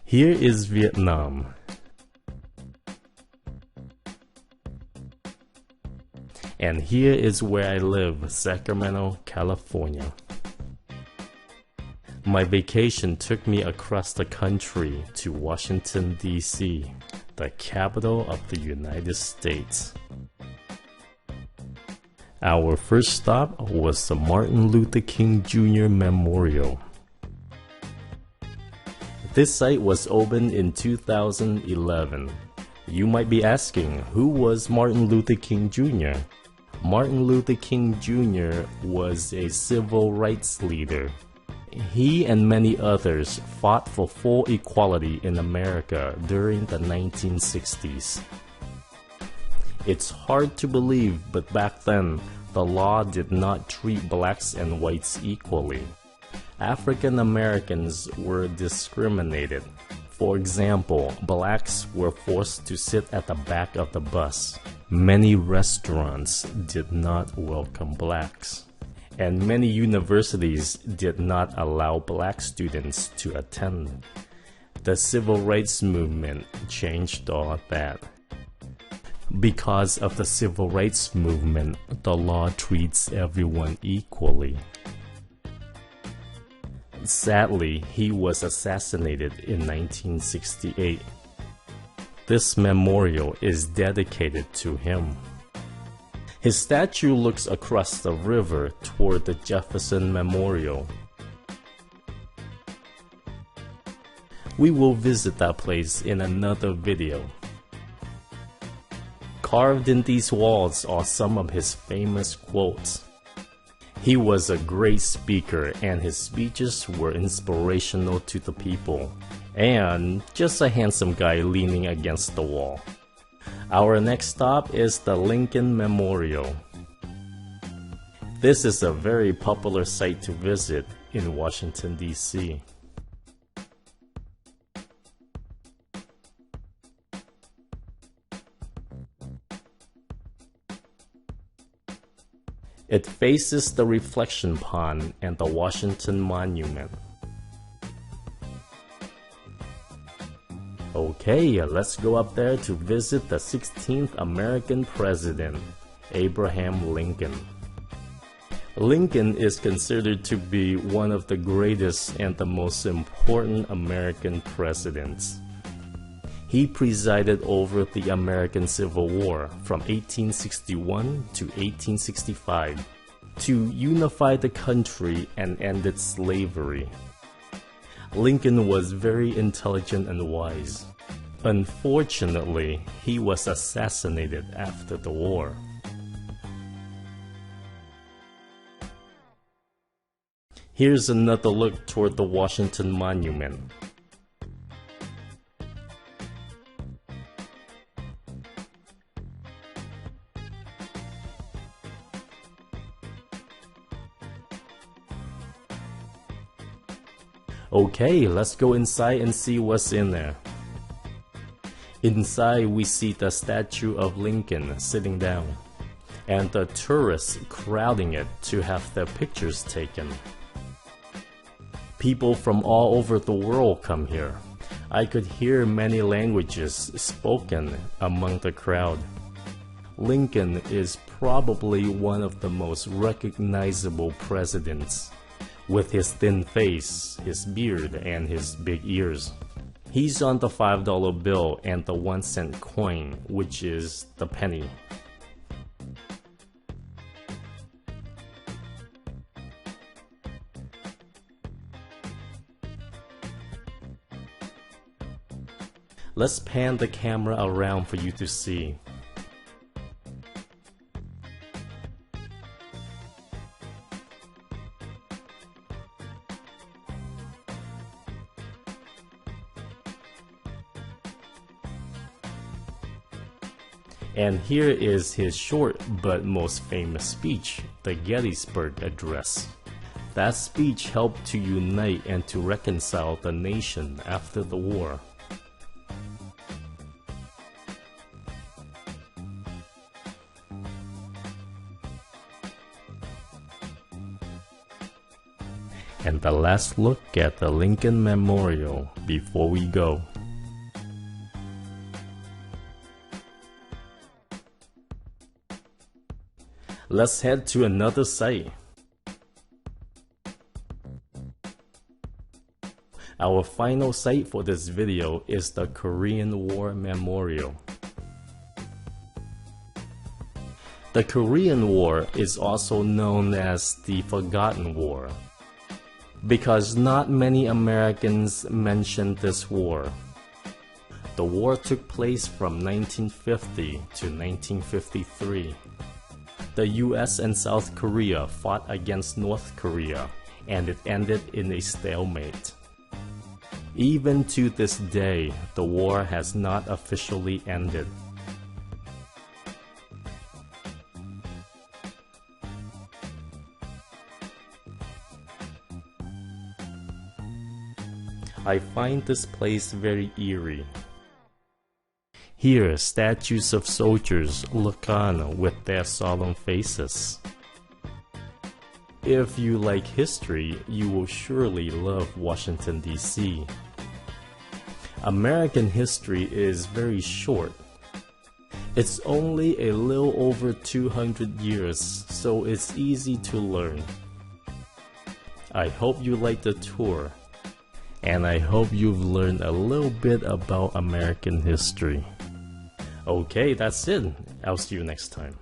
Here is Vietnam. And here is where I live, Sacramento, California. My vacation took me across the country to Washington, D.C., the capital of the United States. Our first stop was the Martin Luther King Jr. Memorial. This site was opened in 2011. You might be asking, who was Martin Luther King Jr.? Martin Luther King Jr. was a civil rights leader. He and many others fought for full equality in America during the 1960s. It's hard to believe, but back then, the law did not treat blacks and whites equally. African Americans were discriminated. For example, blacks were forced to sit at the back of the bus. Many restaurants did not welcome blacks. And many universities did not allow black students to attend. The civil rights movement changed all of that. Because of the civil rights movement, the law treats everyone equally. Sadly, he was assassinated in 1968. This memorial is dedicated to him. His statue looks across the river toward the Jefferson Memorial. We will visit that place in another video. Carved in these walls are some of his famous quotes. He was a great speaker and his speeches were inspirational to the people. And just a handsome guy leaning against the wall. Our next stop is the Lincoln Memorial. This is a very popular site to visit in Washington, D.C. It faces the reflection pond and the Washington Monument. Okay, let's go up there to visit the 16th American President, Abraham Lincoln. Lincoln is considered to be one of the greatest and the most important American presidents. He presided over the American Civil War from 1861 to 1865 to unify the country and end slavery. Lincoln was very intelligent and wise. Unfortunately, he was assassinated after the war. Here's another look toward the Washington Monument. Okay, let's go inside and see what's in there. Inside we see the statue of Lincoln sitting down, and the tourists crowding it to have their pictures taken. People from all over the world come here. I could hear many languages spoken among the crowd. Lincoln is probably one of the most recognizable presidents. With his thin face, his beard, and his big ears. He's on the $5 bill and the 1-cent coin, which is the penny. Let's pan the camera around for you to see. And here is his short but most famous speech, the Gettysburg Address. That speech helped to unite and to reconcile the nation after the war. And and the last look at the Lincoln Memorial before we go. Let's head to another site. Our final site for this video is the Korean War Memorial. The Korean War is also known as the Forgotten War because not many Americans mention this war. The war took place from 1950 to 1953. The US and South Korea fought against North Korea, and it ended in a stalemate. Even to this day, the war has not officially ended. I find this place very eerie. Here, statues of soldiers look on with their solemn faces. If you like history, you will surely love Washington, D.C. American history is very short. It's only a little over 200 years, so it's easy to learn. I hope you liked the tour, and I hope you've learned a little bit about American history. Okay, that's it. I'll see you next time.